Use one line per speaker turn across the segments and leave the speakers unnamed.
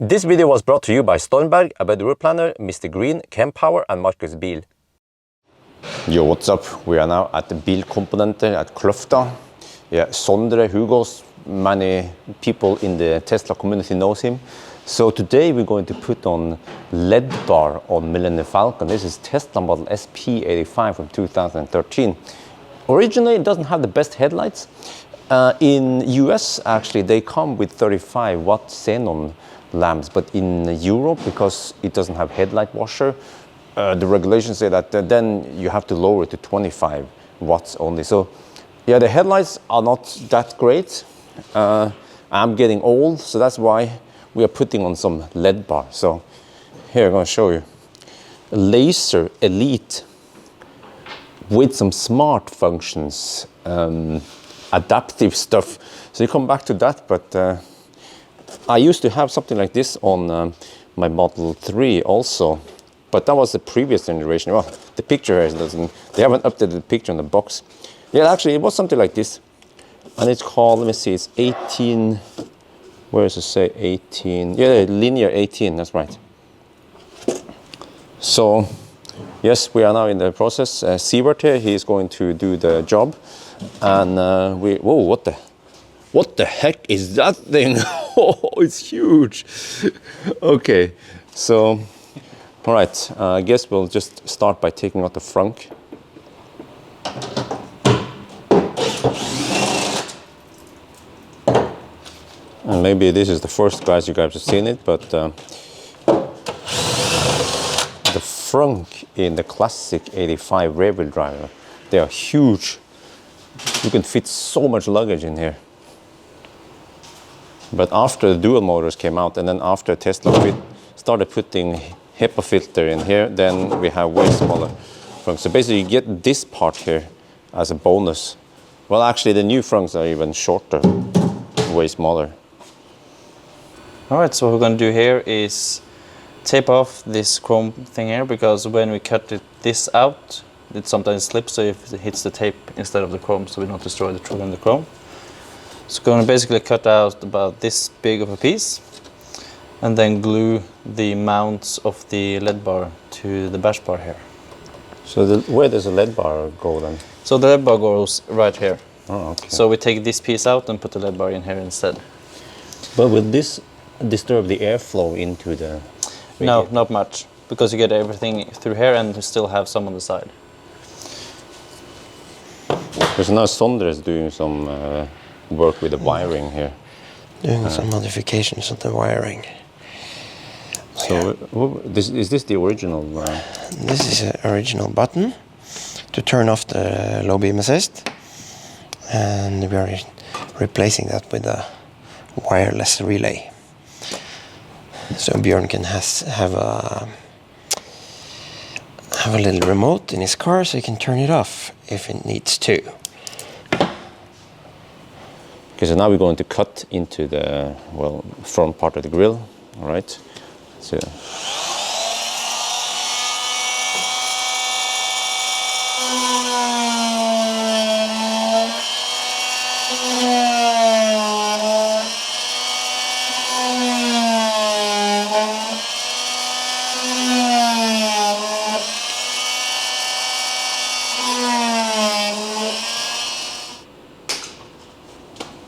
This video was brought to you by Stormberg, a route planner, MisterGreen, Kempower and Markus Bil. Yo, what's up? We are now at the Bilkomponenter at Kløfta. Yeah, Sondre Hugos, many people in the Tesla community knows him. So today we're going to put on ledbar on Millennium Falcon. This is Tesla model SP85 from 2013. Originally it doesn't have the best headlights. In US actually they come with 35 watt xenon lamps, but in Europe, because it doesn't have headlight washer, the regulations say that then you have to lower it to 25 watts only. So yeah, the headlights are not that great. I'm getting old, so that's why we are putting on some LED bar. So here I'm going to show you a Lazer Elite with some smart functions, adaptive stuff. So you come back to that, but I used to have something like this on my Model 3 also, but that was the previous generation. Well, the picture here doesn't, they haven't updated the picture on the box. Yeah, actually it was something like this. And it's called, let me see, it's 18, where does it say 18? Yeah, linear 18, that's right. So, yes, we are now in the process. Sievert here, he is going to do the job. And whoa, what the heck is that thing? Oh, it's huge. Okay, so, all right, I guess we'll just start by taking out the frunk. And maybe this is the first guys you guys have seen it, but the frunk in the classic 85 rear-wheel drive, they are huge. You can fit so much luggage in here. But after the dual motors came out, and then after Tesla started putting HEPA filter in here, then we have way smaller frunks. So basically you get this part here as a bonus. Well, actually the new frunks are even shorter, way smaller.
All right, so what we're going to do here is tape off this chrome thing here, because when we cut this out, it sometimes slips, so if it hits the tape instead of the chrome, so we don't destroy the tool and the chrome. So we're going to basically cut out about this big of a piece, and then glue the mounts of the LED bar to the bash bar here.
So where does the LED bar go then? So
the LED bar goes right here.
Oh, okay.
So we take this piece out and put the LED bar in here instead.
But will this disturb the airflow into the...
No, not much, because you get everything through here and you still have some on the side.
Because now Sondre is doing some work with the wiring here.
Doing some modifications of the wiring.
So yeah. Is this the original?
This is an original button to turn off the low beam assist, and we are replacing that with a wireless relay. So Bjørn can have a little remote in his car, so he can turn it off if it needs to.
Okay, so now we're going to cut into the front part of the grille. All right. So.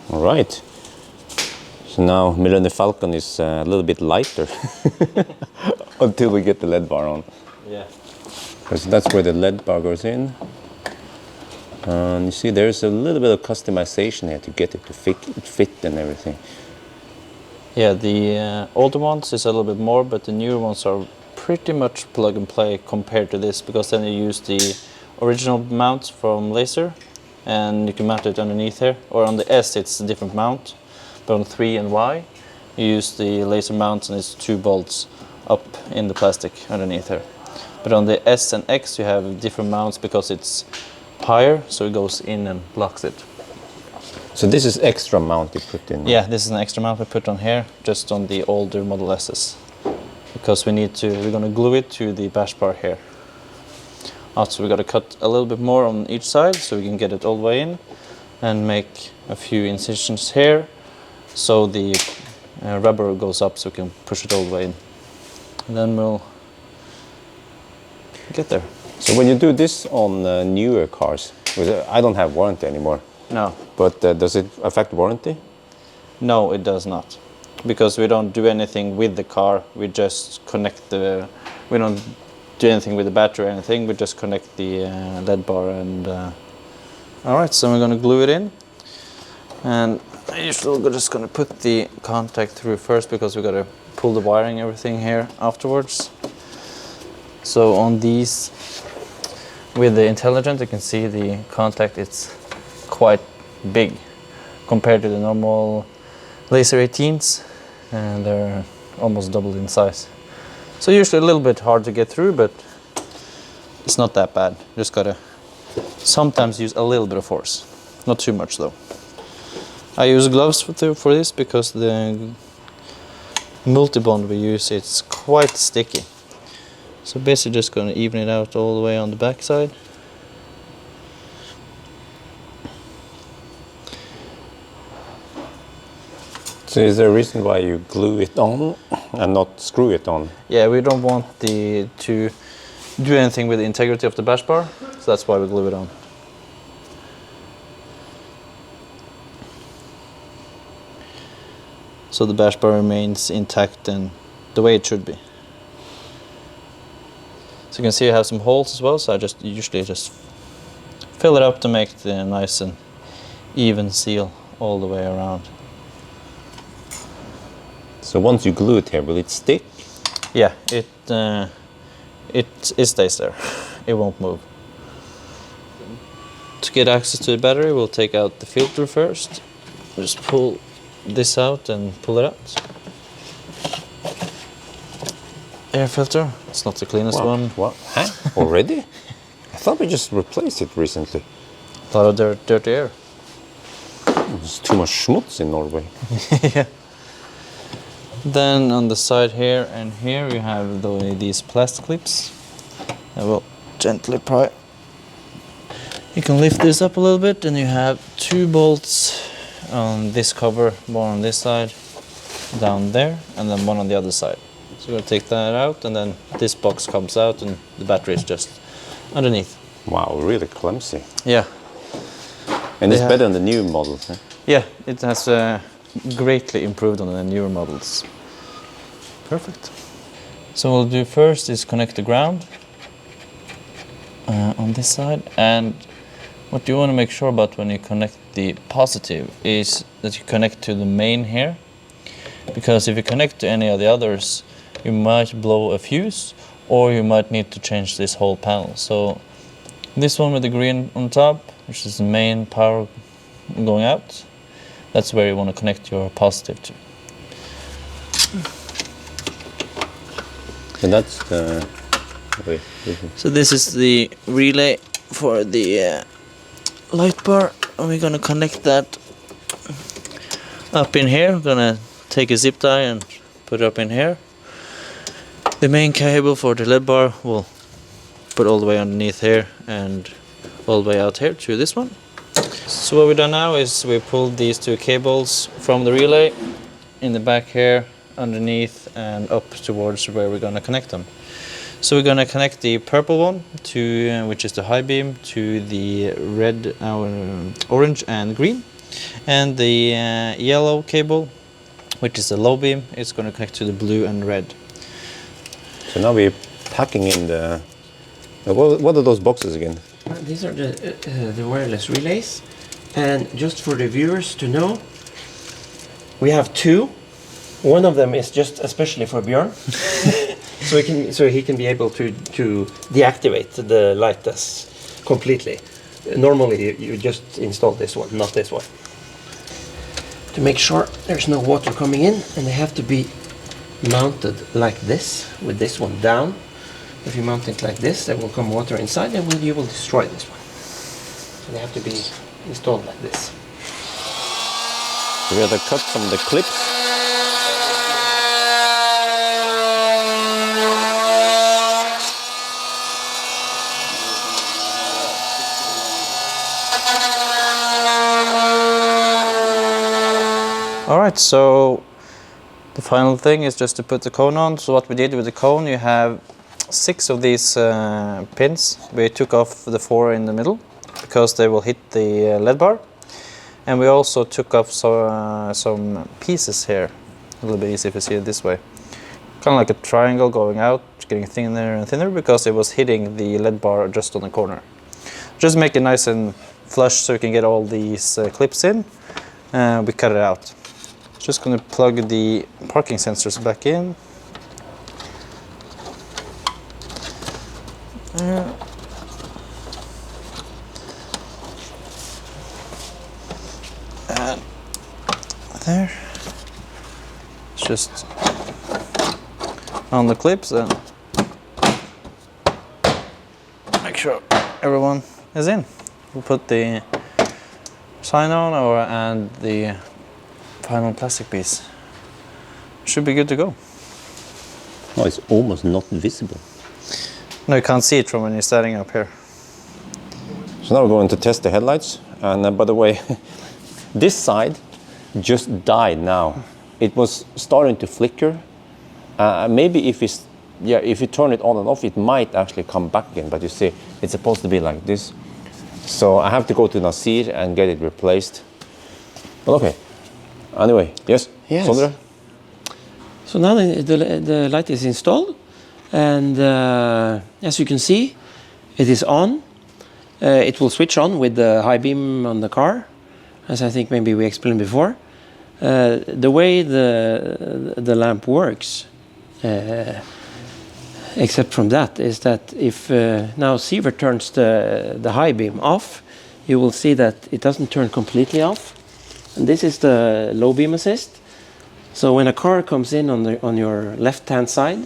Right. So now Millennium Falcon is a little bit lighter until we get the LED bar on.
Yeah.
Because that's where the LED bar goes in. And you see there's a little bit of customization here to get it to fit and everything.
Yeah, the older ones is a little bit more, but the newer ones are pretty much plug and play compared to this, because then you use the original mounts from Lazer, and you can mount it underneath here. Or on the S it's a different mount, but on 3 and Y you use the Lazer mounts, and it's 2 bolts up in the plastic underneath here. But on the S and X you have different mounts because it's higher, so it goes in and blocks it.
So this is extra mount you put in?
Yeah, this is an extra mount we put on here, just on the older Model S's, because we're going to glue it to the bash bar here. Also, we got to cut a little bit more on each side so we can get it all the way in, and make a few incisions here so the rubber goes up so we can push it all the way in. And then we'll get there.
So when you do this on newer cars, I don't have warranty anymore.
No.
But does it affect warranty?
No, it does not. Because we don't do anything with the car, we just connect the... We don't do anything with the battery or anything, we just connect the LED bar and... Alright, so we're going to glue it in. And I usually we're just going to put the contact through first because we've got to pull the wiring everything here afterwards. So on these, with the Intelligent, you can see the contact, it's quite big compared to the normal Lazer 18s, and they're almost doubled in size. So usually a little bit hard to get through, but it's not that bad. Just gotta sometimes use a little bit of force, not too much though. I use gloves for this because the multi-bond we use, it's quite sticky. So basically just gonna even it out all the way on the back side.
So is there a reason why you glue it on and not screw it on?
Yeah, we don't want to do anything with the integrity of the bash bar, so that's why we glue it on. So the bash bar remains intact and the way it should be. So you can see I have some holes as well, so I usually just fill it up to make the nice and even seal all the way around.
So once you glue it here, will it stick?
Yeah, it stays there. It won't move. To get access to the battery, we'll take out the filter first. Just pull this out and pull it out. Air filter. It's not the cleanest one.
What? Huh? Already? I thought we just replaced it recently.
A lot of dirty air.
There's too much schmutz in Norway.
Yeah. Then on the side here and here you have these plastic clips. I will gently pry. You can lift this up a little bit and you have 2 bolts on this cover, one on this side, down there, and then one on the other side. So we're going to take that out and then this box comes out and the battery is just underneath.
Wow, really clumsy.
Yeah.
And it's better than the new model. Huh?
Yeah, it has greatly improved on the newer models. Perfect. So what we'll do first is connect the ground on this side, and what you want to make sure about when you connect the positive is that you connect to the main here, because if you connect to any of the others you might blow a fuse or you might need to change this whole panel. So this one with the green on top, which is the main power going out, that's where you want to connect your positive to.
And that's the... Wait,
so this is the relay for the light bar, and we're going to connect that up in here. We're going to take a zip tie and put it up in here. The main cable for the LED bar we'll put all the way underneath here and all the way out here to this one. So what we've done now is we pulled these 2 cables from the relay in the back here, underneath and up towards where we're going to connect them. So we're going to connect the purple one to which is the high beam, to the red, orange and green, and the yellow cable, which is the low beam, is going to connect to the blue and red.
So now we're packing in the... What are those boxes again?
These are the wireless relays, and just for the viewers to know, we have 2. One of them is just especially for Bjørn, so he can be able to deactivate the light completely. Normally you just install this one, not this one. To make sure there's no water coming in, and they have to be mounted like this, with this one down. If you mount it like this, there will come water inside and you will destroy this one. So they have to be installed like this.
So we have to cut some of the clips.
Alright, so The final thing is just to put the cone on. So what we did with the cone, you have 6 of these pins. We took off the 4 in the middle because they will hit the LED bar. And we also took off some pieces here. A little bit easy if you see it this way. Kind of like a triangle going out, getting thinner and thinner because it was hitting the LED bar just on the corner. Just make it nice and flush so you can get all these clips in. We cut it out. Just going to plug the parking sensors back in. And there. It's just on the clips and make sure everyone is in. We'll put the sign on and the final plastic piece. Should be good to go.
Oh, it's almost not visible.
No, you can't see it from when you're standing up here.
So now we're going to test the headlights. And by the way, this side just died now. It was starting to flicker. Maybe if you turn it on and off, it might actually come back again. But you see, it's supposed to be like this. So I have to go to Nasir and get it replaced. But okay. Anyway, yes?
Yes.
Sondre?
So now the light is installed, and as you can see, it is on. It will switch on with the high beam on the car, as I think maybe we explained before. The way the lamp works, except from that, is that if now Sivert turns the high beam off, you will see that it doesn't turn completely off. And this is the low beam assist. So when a car comes in on your left-hand side,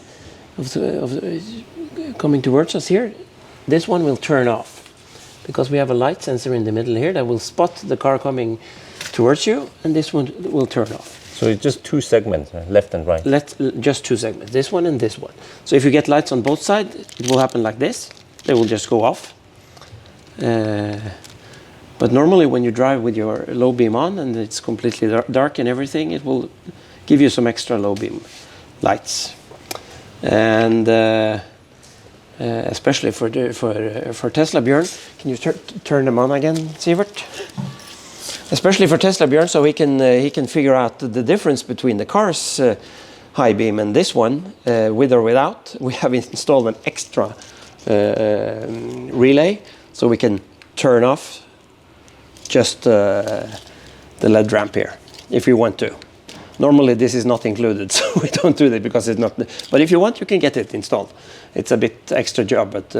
coming towards us here, this one will turn off because we have a light sensor in the middle here that will spot the car coming towards you, and this one will turn off.
So it's just 2 segments, left and right?
Just 2 segments, this one and this one. So if you get lights on both sides, it will happen like this. They will just go off. But normally when you drive with your low beam on and it's completely dark and everything, it will give you some extra low beam lights. And especially for Teslabjorn, can you turn them on again, Sivert? Especially for Teslabjorn, so he can figure out the difference between the car's high beam and this one, with or without. We have installed an extra relay, so we can turn off just the LED ramp here, if you want to. Normally this is not included, so we don't do that because it's not. But if you want, you can get it installed. It's a bit extra job, but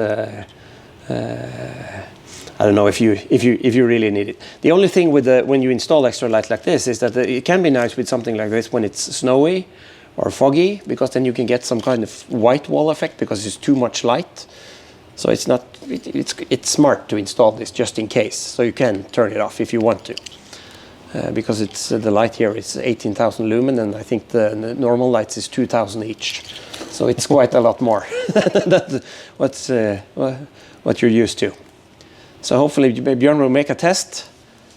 I don't know if you really need it. The only thing with when you install extra light like this is that it can be nice with something like this when it's snowy or foggy, because then you can get some kind of white wall effect because it's too much light. So it's not. It's smart to install this just in case, so you can turn it off if you want to. Because it's the light here is 18,000 lumen, and I think the normal lights is 2,000 each. So it's quite a lot more than what you're used to. So hopefully Bjørn will make a test,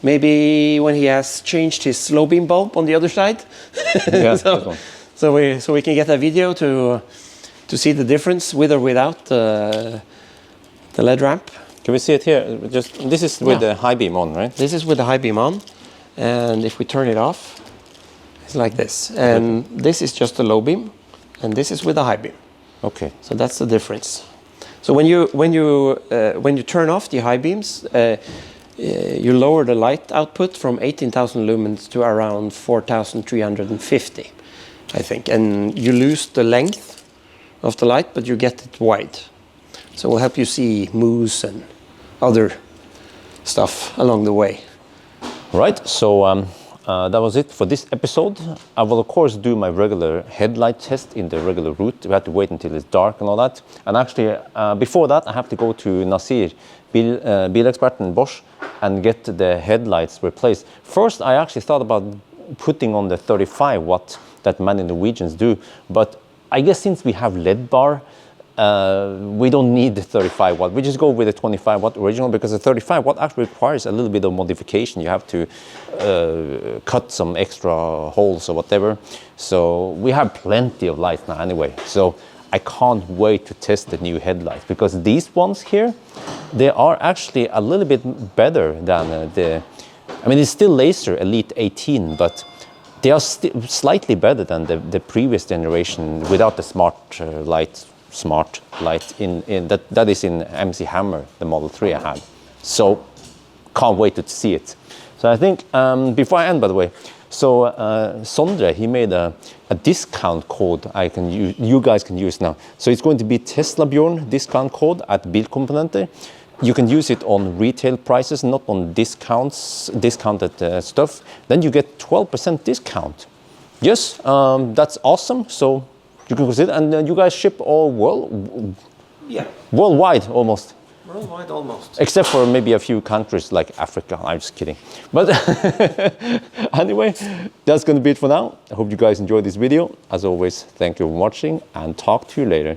maybe when he has changed his low beam bulb on the other side.
Yeah,
so we can get a video to see the difference with or without the LED ramp.
Can we see it here? This is with the high beam on, right?
This is with the high beam on. And if we turn it off, it's like this. And this is just the low beam, and this is with the high beam.
Okay.
So that's the difference. So when you turn off the high beams, you lower the light output from 18,000 lumens to around 4,350, I think. And you lose the length of the light, but you get it wide. So it will help you see moose and other stuff along the way.
Right, so that was it for this episode. I will of course do my regular headlight test in the regular route. We have to wait until it's dark and all that. And actually, before that, I have to go to Nasir, Bilexperten Bosch, and get the headlights replaced. First, I actually thought about putting on the 35 watt that many Norwegians do, but I guess since we have ledbar, we don't need the 35 watt. We just go with the 25 watt original because the 35 watt actually requires a little bit of modification. You have to cut some extra holes or whatever. So we have plenty of lights now anyway. So I can't wait to test the new headlights because these ones here, they are actually a little bit better than I mean, it's still Lazer Elite 18, but they are slightly better than the previous generation without the smart light in that is in MC Hammer, the Model 3 I had. So can't wait to see it. So I think before I end, by the way, so Sondre, he made a discount code you guys can use now. So it's going to be Teslabjorn discount code at Bilkomponenter. You can use it on retail prices, not on discounted stuff. Then you get 12% discount. Yes, that's awesome. So you can consider, and you guys ship all worldwide almost.
Worldwide almost.
Except for maybe a few countries like Africa. I'm just kidding. But anyway, that's going to be it for now. I hope you guys enjoyed this video. As always, thank you for watching and talk to you later.